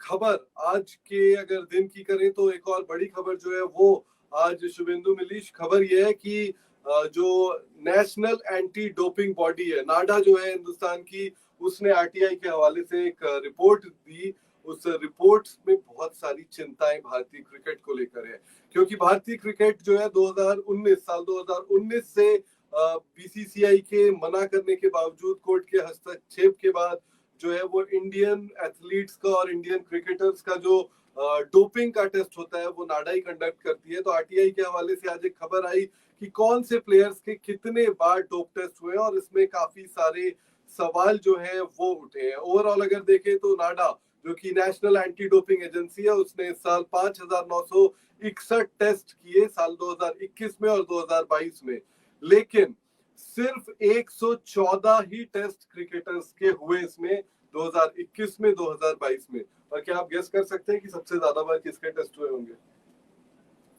खबर आज के अगर दिन की करें तो एक और बड़ी खबर जो है वो आज शुभेंदु मिलीश, खबर यह है कि जो नेशनल एंटी डोपिंग बॉडी है नाडा जो है हिंदुस्तान की, उसने आरटीआई के हवाले से एक रिपोर्ट दी। उस रिपोर्ट में बहुत सारी चिंताएं भारतीय क्रिकेट को लेकर है, क्योंकि भारतीय क्रिकेट जो है 2019 से बीसीसीआई के मना करने के बावजूद, कोर्ट के हस्तक्षेप के बाद जो है वो इंडियन एथलीट्स का और इंडियन क्रिकेटर्स का जो डोपिंग का टेस्ट होता है वो नाडा ही कंडक्ट करती है। तो आरटीआई के हवाले से आज एक खबर आई कि कौन से प्लेयर्स के कितने बार डोप टेस्ट हुए और इसमें काफी सारे सवाल जो है वो उठे हैं। ओवरऑल अगर देखें तो नाडा जो कि नेशनल एंटी डोपिंग एजेंसी है, उसने इस साल 5,961 टेस्ट किए साल 2021 में और 2022 में, लेकिन सिर्फ 114 ही टेस्ट क्रिकेटर्स के हुए इसमें 2021 में 2022 में। और क्या आप गेस कर सकते हैं कि सबसे ज्यादा बार किसके टेस्ट हुए होंगे?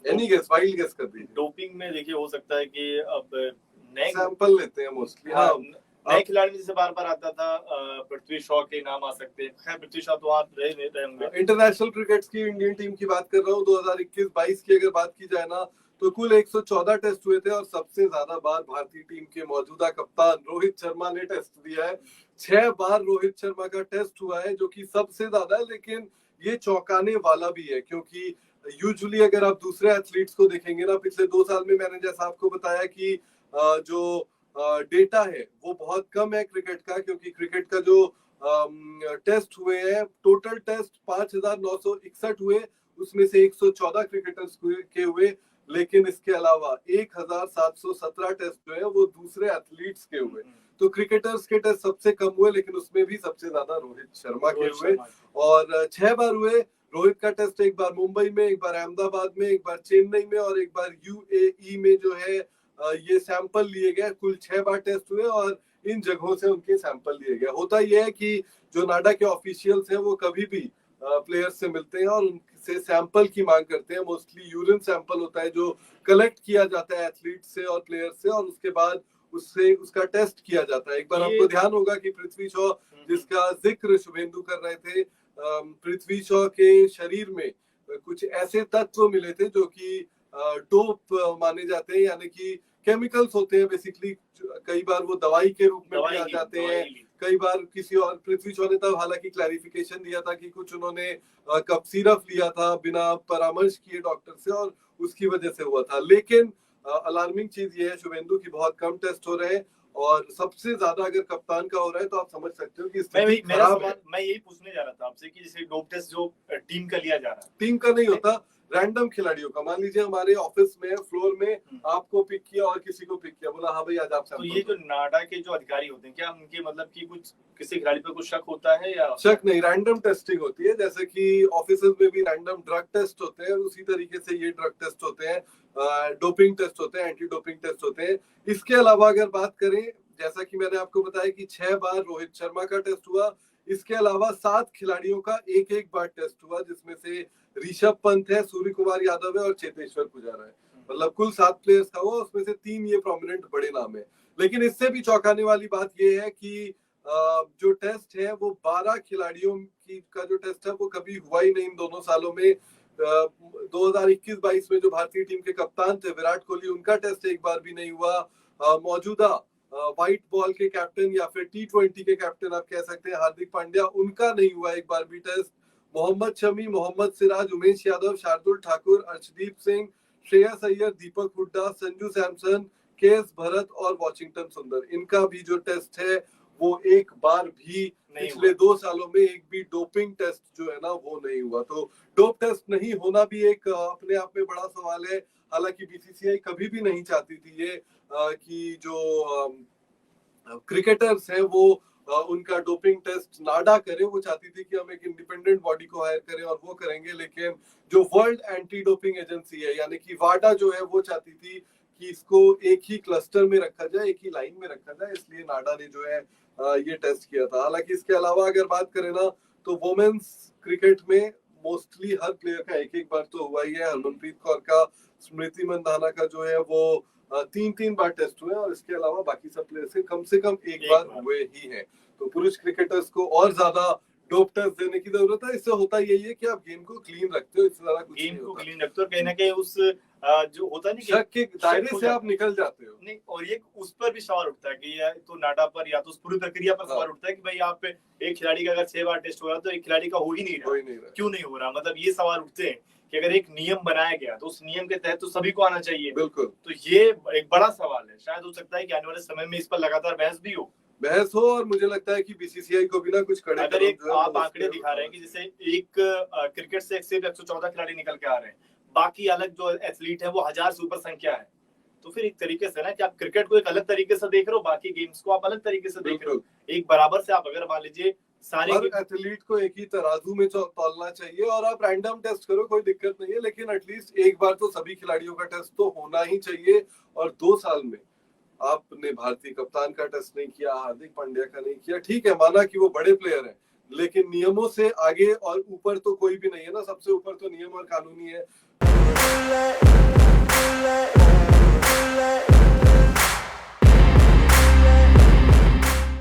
एनी गेस, वाइल्ड गेस कर दीजिए। डोपिंग में देखिए हो सकता है कि अब नए सैंपल लेते हैं मोस्टली। हाँ, नए खिलाड़ी में जैसे बार बार आता था पृथ्वी शॉ के नाम आ सकते हैं। खैर पृथ्वी शॉ तो आप रहे होंगे। इंटरनेशनल क्रिकेट की इंडियन टीम की बात कर रहा हूँ, 2021-22 की अगर बात की जाए ना तो कुल 114 टेस्ट हुए थे और सबसे ज्यादा बार भारतीय टीम के मौजूदा कप्तान रोहित शर्मा ने टेस्ट दिया है। 6 बार रोहित शर्मा का टेस्ट हुआ है, जो कि सबसे ज्यादा है। लेकिन ये चौंकाने वाला भी है, क्योंकि यूजुअली अगर आप दूसरे एथलीट्स को देखेंगे ना, पिछले 2 साल में मैंने जैसा आपको बताया कि जो डेटा है वो बहुत कम है क्रिकेट का, क्योंकि क्रिकेट का जो टेस्ट हुए हैं, टोटल टेस्ट 5,961 हुए, उसमें से 114 क्रिकेटर्स के हुए, लेकिन इसके अलावा 1,717 टेस्ट जो है वो दूसरे एथलीट्स के हुए। तो क्रिकेटर्स के टेस्ट सबसे कम हुए, लेकिन उसमें भी सबसे ज्यादा रोहित शर्मा के हुए और 6 बार हुए। रोहित का टेस्ट एक बार मुंबई में, एक बार अहमदाबाद में, एक बार चेन्नई में और एक बार यूएई में जो है ये सैंपल लिए गए। कुल 6 बार टेस्ट हुए और इन जगहों से उनके सैंपल लिए गए। होता यह है कि जो नाडा के ऑफिशियल्स हैं वो कभी भी प्लेयर्स से मिलते हैं और उनसे सैंपल की मांग करते हैं। मोस्टली यूरिन सैंपल होता है जो कलेक्ट किया जाता है एथलीट से और प्लेयर से, और उसके बाद उससे उसका टेस्ट किया जाता है। एक बार आपको ध्यान होगा कि पृथ्वी शॉ, जिसका जिक्र शुभेंदु कर रहे थे, पृथ्वी शॉ के शरीर में कुछ ऐसे तत्व मिले थे जो कि डोप माने जाते हैं, यानी कि केमिकल्स होते हैं बेसिकली। कई बार वो दवाई के रूप में भी आ जाते हैं, कई बार किसी और। पृथ्वी शॉ ने तब हालांकि क्लैरिफिकेशन दिया था कि कुछ उन्होंने कप सिरप लिया था बिना परामर्श किए डॉक्टर से और उसकी वजह से हुआ था। लेकिन अलार्मिंग चीज ये है शुभेंदु की बहुत कम टेस्ट हो रहे हैं और सबसे ज्यादा अगर कप्तान का हो रहा है तो आप समझ सकते हो कि स्थिति खराब है। मैं यही पूछने जा रहा था आपसे कि जैसे डोप टेस्ट जो टीम का लिया जा रहा है, टीम का नहीं होता, रैंडम खिलाड़ियों का। मान लीजिए हमारे ऑफिस में फ्लोर में आपको पिक किया और किसी को पिक किया, बोला हाँ भाई आज आप तो ये जो नाडा के जो अधिकारी होते हैं, क्या उनके मतलब कि कुछ किसी खिलाड़ी पर कुछ शक होता है या? शक नहीं, रैंडम टेस्टिंग होती है। जैसे कि ऑफिस में भी रैंडम ड्रग टेस्ट होते हैं, उसी तरीके से ये ड्रग टेस्ट होते हैं, डोपिंग टेस्ट होते हैं, एंटी डोपिंग टेस्ट होते हैं। इसके अलावा अगर बात करें, जैसा कि मैंने आपको बताया कि 6 बार रोहित शर्मा का टेस्ट हुआ, इसके अलावा 7 खिलाड़ियों का एक बार टेस्ट हुआ, जिसमें से ऋषभ पंत है, सूर्य कुमार यादव है और चेतेश्वर पुजारा है। मतलब कुल 7 प्लेयर्स का हुआ, उसमें से 3 ये प्रोमिनेंट बड़े नाम है। लेकिन इससे भी चौंकाने वाली बात ये है कि जो टेस्ट है वो 12 खिलाड़ियों की का जो टेस्ट है वो कभी हुआ ही नहीं इन दोनों सालों में। 2021-22 में जो भारतीय टीम के कप्तान थे विराट कोहली, उनका टेस्ट एक बार भी नहीं हुआ। मौजूदा व्हाइट बॉल के कैप्टन या फिर T20 के कैप्टन आप कह सकते हैं हार्दिक पांड्या, उनका नहीं हुआ एक बार भी टेस्ट। मोहम्मद शमी, मोहम्मद सिराज, उमेश यादव, शार्दुल ठाकुर, अर्शदीप सिंह, श्रेयस अय्यर, दीपक हुड्डा, संजू सैमसन, केएस भरत और वॉशिंगटन सुंदर, इनका भी जो टेस्ट है वो एक बार भी पिछले 2 सालों में एक भी डोपिंग टेस्ट जो है ना वो नहीं हुआ। तो डोप टेस्ट नहीं होना भी एक अपने आप में बड़ा सवाल है। हालांकि बीसीसीआई कभी भी नहीं चाहती थी ये कि जो क्रिकेटर्स हैं वो उनका डोपिंग टेस्ट नाडा करे। वो चाहती थी कि हम एक इंडिपेंडेंट बॉडी को हायर करें और वो करेंगे। लेकिन जो वर्ल्ड एंटी डोपिंग एजेंसी है यानी कि वाडा जो है, वो चाहती थी कि इसको एक ही क्लस्टर में रखा जाए, एक ही लाइन में रखा जाए, इसलिए नाडा ने जो है ये टेस्ट किया था। हालांकि इसके अलावा अगर बात करें ना तो वुमेन्स क्रिकेट में मोस्टली हर प्लेयर का एक बार तो हुआ ही है। हरमनप्रीत कौर का, स्मृति मंधाना का जो है वो 3 बार टेस्ट हुए और इसके अलावा बाकी सब प्लेयर से कम एक बार हुए ही हैं। तो पुरुष क्रिकेटर्स को और ज्यादा डोप टेस्ट देने की जरूरत है। इससे होता यही है कि आप गेम को क्लीन रखते हो, इससे ज्यादा कुछ गेम नहीं को होता। क्लीन रखते हो और कहीं ना कहीं उस जो होता नहीं शक के दायरे हो से आप निकल जाते हो। नहीं, और ये उस पर भी सवाल उठता है कि या तो नाडा पर या तो उस पूरी प्रक्रिया पर सवाल उठता है कि भाई आप एक खिलाड़ी का अगर 6 बार टेस्ट हो रहा है तो एक खिलाड़ी का हो ही नहीं हो रहा, ही नहीं रहा। क्यों नहीं हो रहा? मतलब ये सवाल उठते हैं कि अगर एक नियम बनाया गया तो उस नियम के तहत तो सभी को आना चाहिए। बिल्कुल, तो ये एक बड़ा सवाल है। शायद हो सकता है कि आने वाले समय में इस पर लगातार बहस भी हो। बहस हो, और मुझे लगता है कि बीसीसीआई को भी ना कुछ कड़े अगर कदम एक जो है आप वो आंकड़े उस पे दिखा रहे हैं कि उठाना जैसे एक क्रिकेट से सिर्फ 114 खिलाड़ी निकल के आ रहे हैं, बाकी अलग जो एथलीट है वो 1000 से ऊपर संख्या है। तो फिर एक तरीके से ना कि आप क्रिकेट को एक अलग तरीके से देख रहे हो, बाकी गेम्स को आप अलग तरीके से देख रहे हो। एक बराबर से आप अगर मान लीजिए सारे हर एथलीट को एक ही तराजू में तौलना चाहिए, और आप रैंडम टेस्ट करो, कोई दिक्कत नहीं है, लेकिन एटलीस्ट एक बार तो सभी खिलाड़ियों का टेस्ट तो होना ही चाहिए। और 2 साल में आपने भारतीय कप्तान का टेस्ट नहीं किया, हार्दिक पांड्या का नहीं किया, ठीक है, माना कि वो बड़े प्लेयर हैं, लेकिन नियमों से आगे और ऊपर तो कोई भी नहीं है ना, सबसे ऊपर तो नियम और कानूनी है।